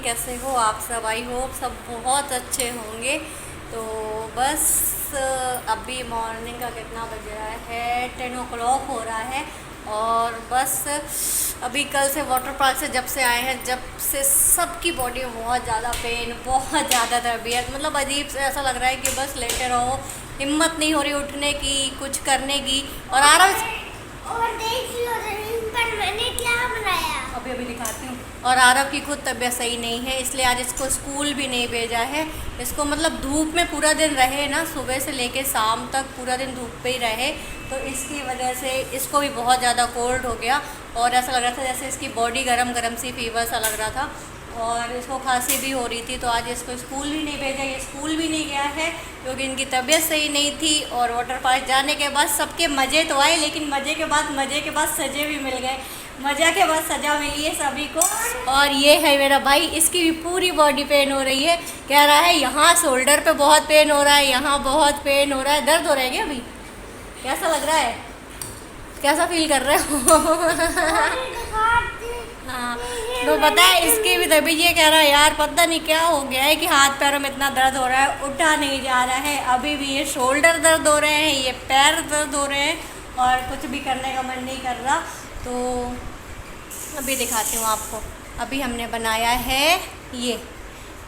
कैसे हो आप सब? आई होप सब बहुत अच्छे होंगे। तो बस अभी मॉर्निंग का कितना बज रहा है, 10 o'clock हो रहा है। और बस अभी कल से वाटर पार्क से जब से आए हैं, जब से सबकी बॉडी में बहुत ज़्यादा पेन, बहुत ज़्यादा तबीयत, मतलब अजीब से ऐसा लग रहा है कि बस लेटे रहो, हिम्मत नहीं हो रही उठने की, कुछ करने की। और आराम और देख लो पर मैंने क्या बनाया, अभी अभी दिखाती हूँ। और आरव की खुद तबीयत सही नहीं है, इसलिए आज इसको स्कूल भी नहीं भेजा है। इसको मतलब धूप में पूरा दिन रहे ना, सुबह से लेके शाम तक पूरा दिन धूप पे ही रहे, तो इसकी वजह से इसको भी बहुत ज़्यादा कोल्ड हो गया। और ऐसा लग रहा था जैसे इसकी बॉडी गरम गरम सी फीवर सा लग रहा था, और इसको खांसी भी हो रही थी। तो आज इसको स्कूल भी नहीं भेजा, ये स्कूल भी नहीं गया है क्योंकि इनकी तबीयत सही नहीं थी। और वाटर पार्क जाने के बाद सबके मज़े तो आए, लेकिन मज़े के बाद सजे भी मिल गए, मज़ा के बाद सजा मिली है सभी को। और ये है मेरा भाई, इसकी भी पूरी बॉडी पेन हो रही है। कह रहा है यहाँ शोल्डर पे बहुत पेन हो रहा है, यहाँ बहुत पेन हो रहा है। दर्द हो रहा है क्या अभी? कैसा लग रहा है? कैसा फील कर रहे हो? हाँ, तो पता है इसकी भी तभी ये कह रहा है यार पता नहीं क्या हो गया है कि हाथ पैरों में इतना दर्द हो रहा है, उठा नहीं जा रहा है। अभी भी ये शोल्डर दर्द हो रहे हैं, ये पैर दर्द हो रहे हैं, और कुछ भी करने का मन नहीं कर रहा। तो अभी दिखाती हूँ आपको। अभी हमने बनाया है ये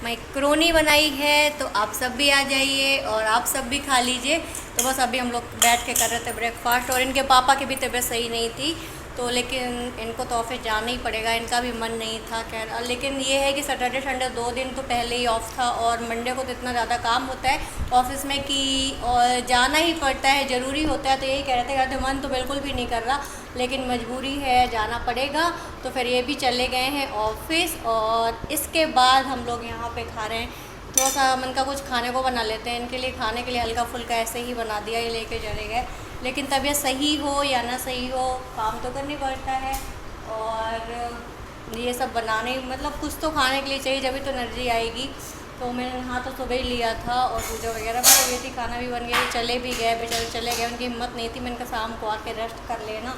मैक्रोनी बनाई है, तो आप सब भी आ जाइए और आप सब भी खा लीजिए। तो बस अभी हम लोग बैठ के कर रहे थे ब्रेकफास्ट। और इनके पापा की भी तबीयत सही नहीं थी, तो लेकिन इनको तो ऑफिस जाना ही पड़ेगा, इनका भी मन नहीं था खैर। लेकिन ये है कि सैटरडे संडे 2 दिन तो पहले ही ऑफ था, और मंडे को तो इतना ज़्यादा काम होता है ऑफिस में कि और जाना ही पड़ता है, ज़रूरी होता है। तो यही कह रहे थे मन तो बिल्कुल भी नहीं कर रहा, लेकिन मजबूरी है, जाना पड़ेगा। तो फिर ये भी चले गए हैं ऑफिस, और इसके बाद हम लोग यहाँ पे खा रहे हैं। थोड़ा सा मन का कुछ खाने को बना लेते हैं, इनके लिए खाने के लिए हल्का फुल्का ऐसे ही बना दिया, ये लेके चले गए। लेकिन तबीयत सही हो या ना सही हो, काम तो करनी पड़ता है। और ये सब बनाने मतलब कुछ तो खाने के लिए चाहिए, जब भी तो एनर्जी आएगी। तो मैंने नहा तो सुबह ही लिया था, और पूजा वगैरह भी हो गई थी, खाना भी बन गया, चले भी गए बेचारे, चले गए, उनकी हिम्मत नहीं थी। मैंने कहा शाम को आके रेस्ट कर लेना।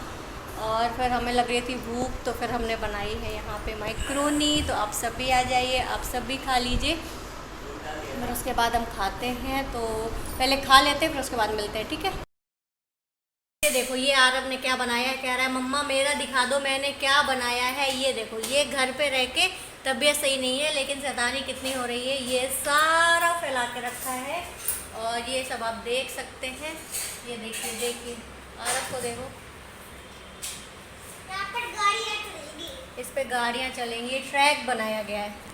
और फिर हमें लग रही थी भूख, तो फिर हमने बनाई है यहाँ पे मैक्रोनी। तो आप सब भी आ जाइए, आप सब भी खा लीजिए, फिर उसके बाद हम खाते हैं। तो पहले खा लेते हैं, फिर उसके बाद मिलते हैं, ठीक है? ये देखो, ये आरव ने क्या बनाया है। कह रहा है मम्मा मेरा दिखा दो मैंने क्या बनाया है। ये देखो, ये घर पे रह के तबीयत सही नहीं है, लेकिन शैतानी कितनी हो रही है। ये सारा फैला के रखा है, और ये सब आप देख सकते हैं। ये देखिए देखिए, आरव को देखो, यहाँ पर गाड़ियाँ चलेगी, इस पे गाड़ियाँ चलेंगी, ट्रैक बनाया गया है।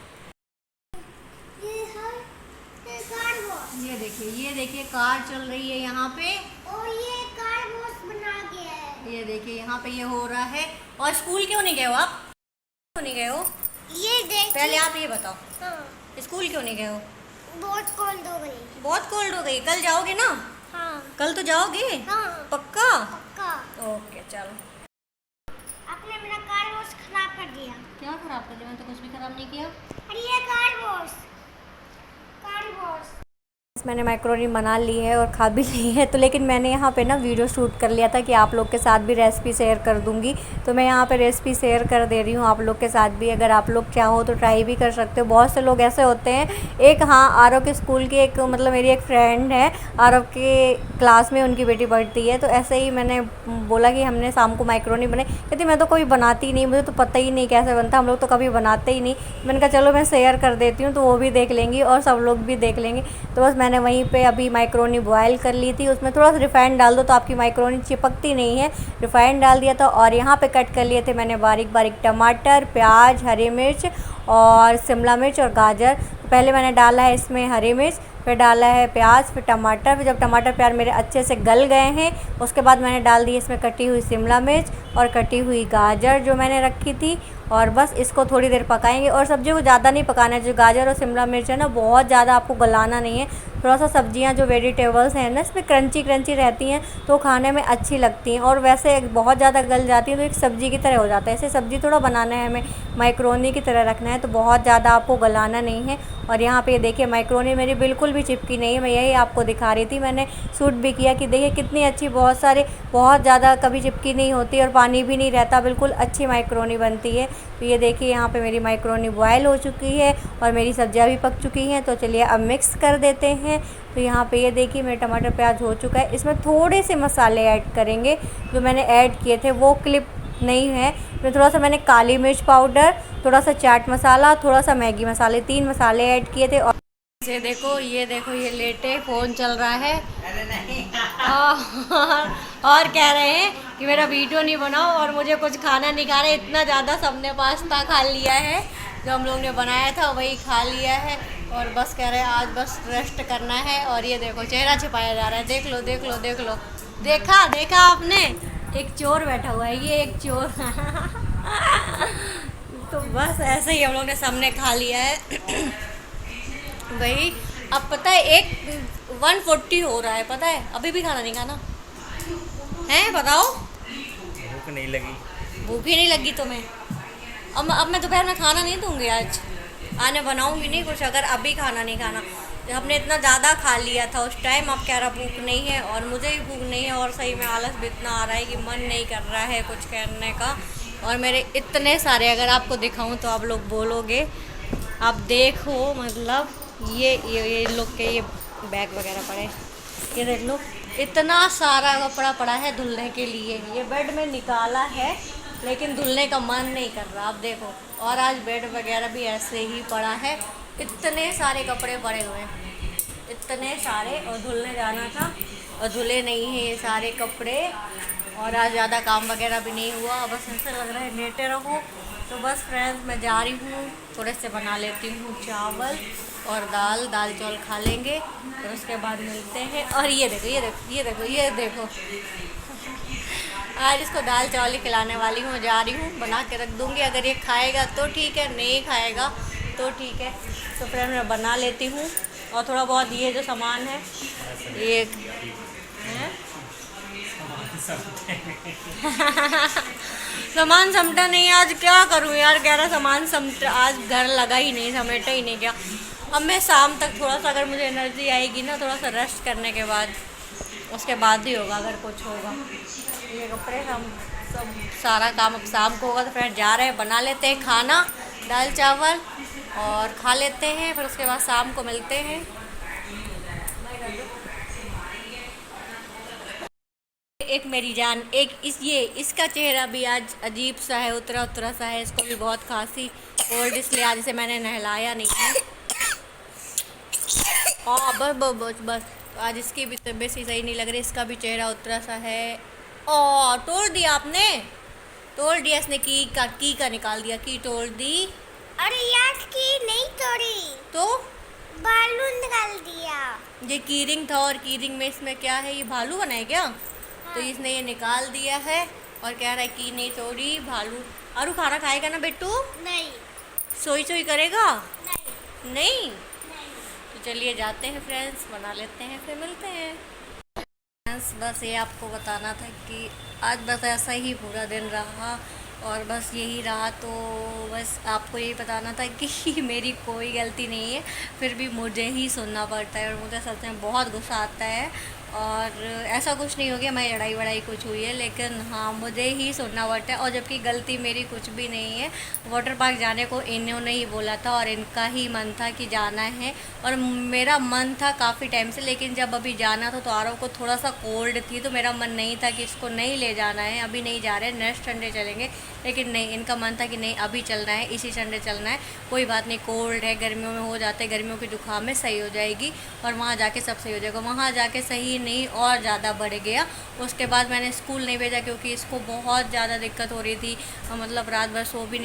ये देखिए कार चल रही है यहाँ पे, और ये कार वॉश बना गया है। ये देखिए यहाँ पे ये हो रहा है। और स्कूल क्यों नहीं गए हो आप? क्यों नहीं गए हो? ये देखिए, पहले आप ये बताओ, हाँ, स्कूल क्यों नहीं गए हो? बहुत कोल्ड हो गई। बहुत कोल्ड हो गई। कल जाओगे ना? हाँ कल तो जाओगे? हाँ पक्का? पक्का। ओके चलो। आपने मेरा कार वॉश खराब कर दिया। क्या खराब कर दिया? मैंने तो कुछ भी खराब नहीं किया। अरे ये कार वॉश, कार वॉश। मैंने मैक्रोनी बना ली है और खा भी ली है। तो लेकिन मैंने यहाँ पे ना वीडियो शूट कर लिया था कि आप लोग के साथ भी रेसिपी शेयर कर दूँगी, तो मैं यहाँ पे रेसिपी शेयर कर दे रही हूँ आप लोग के साथ भी। अगर आप लोग चाहो तो ट्राई भी कर सकते हो। बहुत से लोग ऐसे होते हैं, एक हाँ आरव के स्कूल की एक मतलब मेरी एक फ्रेंड है, आरव के क्लास में उनकी बेटी पढ़ती है। तो ऐसे ही मैंने बोला कि हमने शाम को मैक्रोनी बनाई, कहती मैं तो कभी बनाती नहीं, मुझे तो पता ही नहीं कैसे बनता, हम लोग तो कभी बनाते ही नहीं। मैंने कहा चलो मैं शेयर कर देती हूँ, तो वो भी देख लेंगी और सब लोग भी देख लेंगे। तो बस मैंने वहीं पे अभी मैक्रोनी बॉयल कर ली थी, उसमें थोड़ा सा रिफाइंड डाल दो तो आपकी मैक्रोनी चिपकती नहीं है, रिफाइंड डाल दिया था। और यहाँ पे कट कर लिए थे मैंने बारीक बारीक टमाटर, प्याज, हरी मिर्च और शिमला मिर्च और गाजर। पहले मैंने डाला है इसमें हरी मिर्च, फिर डाला है प्याज, फिर टमाटर। फिर जब टमाटर प्याज मेरे अच्छे से गल गए हैं, उसके बाद मैंने डाल दी इसमें कटी हुई शिमला मिर्च और कटी हुई गाजर जो मैंने रखी थी। और बस इसको थोड़ी देर पकाएंगे। और सब्ज़ी को ज़्यादा नहीं पकाना है, जो गाजर और शिमला मिर्च है ना, बहुत ज़्यादा आपको गलाना नहीं है। थोड़ा सा सब्जियां जो वेजिटेबल्स हैं ना, इसमें क्रंची क्रंची रहती हैं, तो खाने में अच्छी लगती हैं। और वैसे बहुत ज़्यादा गल जाती है तो एक सब्ज़ी की तरह हो जाता है। ऐसे सब्ज़ी थोड़ा बनाना है हमें, मैक्रोनी की तरह रखना है, तो बहुत ज़्यादा आपको गलाना नहीं है। और यहाँ पे देखिए मैक्रोनी मेरी बिल्कुल भी चिपकी नहीं है, मैं यही आपको दिखा रही थी। मैंने शूट भी किया कि देखिए कितनी अच्छी, बहुत ज़्यादा कभी चिपकी नहीं होती और पानी भी नहीं रहता, बिल्कुल अच्छी मैक्रोनी बनती है। तो ये देखिए यहाँ पे मेरी मैक्रोनी बॉयल हो चुकी है और मेरी सब्जियाँ भी पक चुकी हैं। तो चलिए अब मिक्स कर देते हैं। तो यहाँ पे ये देखिए मेरे टमाटर प्याज हो चुका है। इसमें थोड़े से मसाले ऐड करेंगे जो मैंने ऐड किए थे, वो क्लिप नहीं है। इसमें थोड़ा सा मैंने काली मिर्च पाउडर, थोड़ा सा चाट मसाला, थोड़ा सा मैगी मसाले, 3 मसाले ऐड किए थे। और ये देखो ये लेटे फ़ोन चल रहा है और कह रहे हैं कि मेरा वीडियो नहीं बनाओ और मुझे कुछ खाना नहीं खा रहे। इतना ज़्यादा सबने पास्ता खा लिया है, जो हम लोग ने बनाया था वही खा लिया है और बस कह रहे हैं आज बस रेस्ट करना है। और ये देखो चेहरा छिपाया जा रहा है, देख लो देख लो देख लो, देखा आपने, एक चोर बैठा हुआ है, ये एक चोर तो बस ऐसे ही हम लोग ने सबने खा लिया है वही। अब पता है 1:40 हो रहा है, पता है अभी भी खाना नहीं खाना है, बताओ। भूख नहीं लगी? भूख ही नहीं लगी तुम्हें? अब मैं दोपहर में खाना नहीं दूंगी, आज आने बनाऊंगी नहीं कुछ अगर अभी खाना नहीं खाना। हमने इतना ज़्यादा खा लिया था उस टाइम, अब कह रहा भूख नहीं है और मुझे भी भूख नहीं है और सही में आलस भी इतना आ रहा है कि मन नहीं कर रहा है कुछ करने का। और मेरे इतने सारे अगर आपको दिखाऊं तो आप लोग बोलोगे, आप देखो मतलब ये लोग के ये बैग वगैरह पड़े, ये देख लो इतना सारा कपड़ा पड़ा है धुलने के लिए। ये बेड में निकाला है लेकिन धुलने का मन नहीं कर रहा, आप देखो। और आज बेड वगैरह भी ऐसे ही पड़ा है, इतने सारे कपड़े पड़े हुए हैं, इतने सारे, और धुलने जाना था और धुले नहीं हैं ये सारे कपड़े। और आज ज़्यादा काम वगैरह भी नहीं हुआ, बस ऐसा लग रहा है लेटे रहो। तो बस फ्रेंड्स मैं जा रही हूँ, थोड़े से बना लेती हूँ चावल और दाल चावल खा लेंगे और उसके बाद मिलते हैं। और ये देखो ये देखो ये देखो ये देखो आज इसको दाल चावल ही खिलाने वाली हूँ, जा रही हूँ, बना के रख दूँगी। अगर ये खाएगा तो ठीक है, नहीं खाएगा तो ठीक है। तो फिर मैं बना लेती हूँ और थोड़ा बहुत ये जो सामान है ये है सामान समटा नहीं, आज क्या करूँ यार, कह रहा सामान समटा, आज घर लगा ही नहीं, समेटा ही नहीं गया। अब मैं शाम तक थोड़ा सा अगर मुझे एनर्जी आएगी ना, थोड़ा सा रेस्ट करने के बाद, उसके बाद ही होगा अगर कुछ होगा। ये कपड़े हम सब सारा काम अब शाम को होगा। तो फिर जा रहे हैं, बना लेते हैं खाना, दाल चावल और खा लेते हैं, फिर उसके बाद शाम को मिलते हैं। एक मेरी जान, एक इसका चेहरा भी आज अजीब सा है, उतरा सा है, इसको भी बहुत खांसी कोल्ड, इसलिए आज इसे मैंने नहलाया नहीं है। हाँ बस तो आज इसकी भी तबीयत सही नहीं लग रही, इसका भी चेहरा उतरा सा है। तोड़ दिया आपने, तोड़ दिया इसने, की का निकाल दिया, की तोड़ दी। अरे यार की नहीं तोड़ी, तो बालू निकाल दिया। ये की रिंग था और की रिंग में इसमें क्या है, ये भालू बनाए क्या? तो इसने ये निकाल दिया है और कह रहा है कि नहीं तोड़ी भालू। आरू खाना खाएगा ना बेटू? नहीं सोई करेगा? नहीं नहीं। नहीं। तो चलिए जाते हैं फ्रेंड्स, बना लेते हैं, फिर मिलते हैं फ्रेंड्स। बस ये आपको बताना था कि आज बस ऐसा ही पूरा दिन रहा और बस यही रहा। तो बस आपको यही बताना था कि मेरी कोई गलती नहीं है, फिर भी मुझे ही सुनना पड़ता है और मुझे सच में बहुत गुस्सा आता है। और ऐसा कुछ नहीं हो गया मैं लड़ाई वड़ाई कुछ हुई है, लेकिन हाँ मुझे ही सुनना पड़ता है। और जबकि गलती मेरी कुछ भी नहीं है, वाटर पार्क जाने को इन्होंने ही बोला था और इनका ही मन था कि जाना है और मेरा मन था काफ़ी टाइम से। लेकिन जब अभी जाना था तो आरव को थोड़ा सा कोल्ड थी, तो मेरा मन नहीं था कि इसको नहीं ले जाना है, अभी नहीं जा रहे हैं, नेक्स्ट संडे चलेंगे। लेकिन नहीं, इनका मन था कि नहीं अभी चलना है, इसी संडे चलना है, कोई बात नहीं, कोल्ड है, गर्मियों में हो जाते हैं, गर्मियों की जुकाम में सही हो जाएगी और वहाँ जाके सब सही हो जाएगा। वहाँ जाके सही नहीं और ज़्यादा बढ़ गया। उसके बाद मैंने स्कूल नहीं भेजा क्योंकि इसको बहुत ज़्यादा दिक्कत हो रही थी, मतलब रात भर सो भी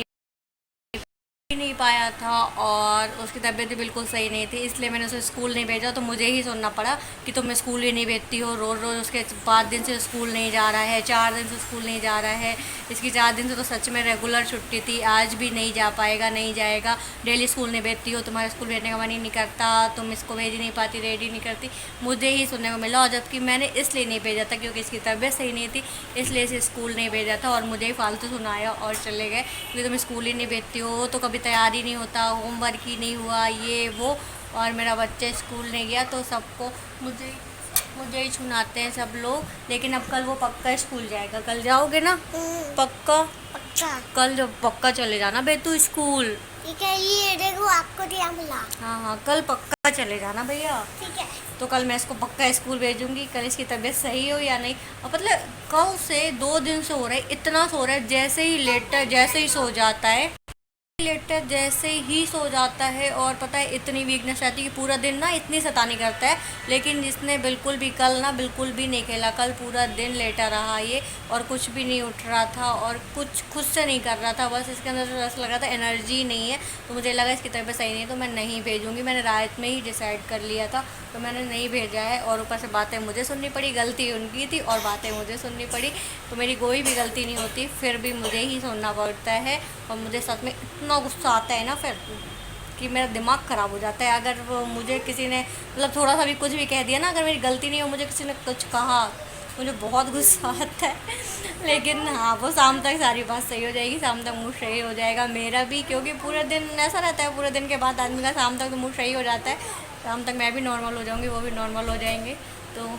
नहीं पाया था और उसकी तबीयत भी बिल्कुल सही नहीं थी, इसलिए मैंने उसे स्कूल नहीं भेजा। तो मुझे ही सुनना पड़ा कि तुम स्कूल ही नहीं भेजती हो, रोज़ रोज़ उसके 5 दिन से स्कूल नहीं जा रहा है, 4 दिन से स्कूल नहीं जा रहा है। इसकी 4 दिन से तो सच में रेगुलर छुट्टी थी, आज भी नहीं जा पाएगा, नहीं जाएगा, डेली स्कूल नहीं भेजती हो, तुम्हारा स्कूल भेजने का मन ही नहीं करता, तुम इसको भेज ही नहीं पाती, रेडी नहीं करती। मुझे ही सुनने को मिला और जबकि मैंने इसलिए नहीं भेजा था क्योंकि इसकी तबीयत सही नहीं थी, इसलिए इसे स्कूल नहीं भेजा था और मुझे ही फालतू सुनाया और चले गए क्योंकि तुम स्कूल ही नहीं भेजती हो, तो कभी तैयारी नहीं होता, होमवर्क ही नहीं हुआ, ये वो। और मेरा बच्चा स्कूल नहीं गया तो सबको मुझे ही सुनाते हैं सब लोग। लेकिन अब कल वो पक्का स्कूल जाएगा, कल जाओगे ना? पक्का। पक्का। कल जब पक्का चले जाना बे तू स्कूल। ठीक है, ये देखो आपको दिया मिला। हाँ हाँ, कल पक्का चले जाना भैया। ठीक है। तो कल मैं इसको पक्का स्कूल भेजूंगी। कल इसकी तबीयत सही हो या नहीं, और मतलब कल से 2 दिन से हो रहा है, इतना सो रहा है, जैसे ही लेटा जैसे ही सो जाता है, लेटर जैसे ही सो जाता है। और पता है इतनी वीकनेस रहती है कि पूरा दिन ना इतनी शैतानी करता है। लेकिन जिसने बिल्कुल भी कल ना बिल्कुल भी नहीं खेला, कल पूरा दिन लेटा रहा ये, और कुछ भी नहीं उठ रहा था और कुछ खुद से नहीं कर रहा था। बस इसके अंदर तो ऐसा लगा था एनर्जी नहीं है, तो मुझे लगा इसकी तबीयत सही नहीं है, तो मैं नहीं भेजूंगी। मैंने रात में ही डिसाइड कर लिया था, तो मैंने नहीं भेजा है। और ऊपर से बातें मुझे सुननी पड़ी, गलती उनकी थी और बातें मुझे सुननी पड़ी। तो मेरी कोई भी गलती नहीं होती, फिर भी मुझे ही सुनना पड़ता है। और मुझे सच में इतना गुस्सा आता है ना फिर कि मेरा दिमाग ख़राब हो जाता है। अगर वो मुझे किसी ने मतलब थोड़ा सा भी कुछ भी कह दिया ना, अगर मेरी गलती नहीं हो, मुझे किसी ने कुछ कहा, मुझे बहुत गुस्सा आता है। लेकिन हाँ, वो शाम तक सारी बात सही हो जाएगी, शाम तक मूड सही हो जाएगा मेरा भी, क्योंकि पूरे दिन ऐसा रहता है, पूरे दिन के बाद आदमी का शाम तक तो मूड सही हो जाता है। शाम तक मैं भी नॉर्मल हो जाऊँगी, वो भी नॉर्मल हो जाएंगे। तो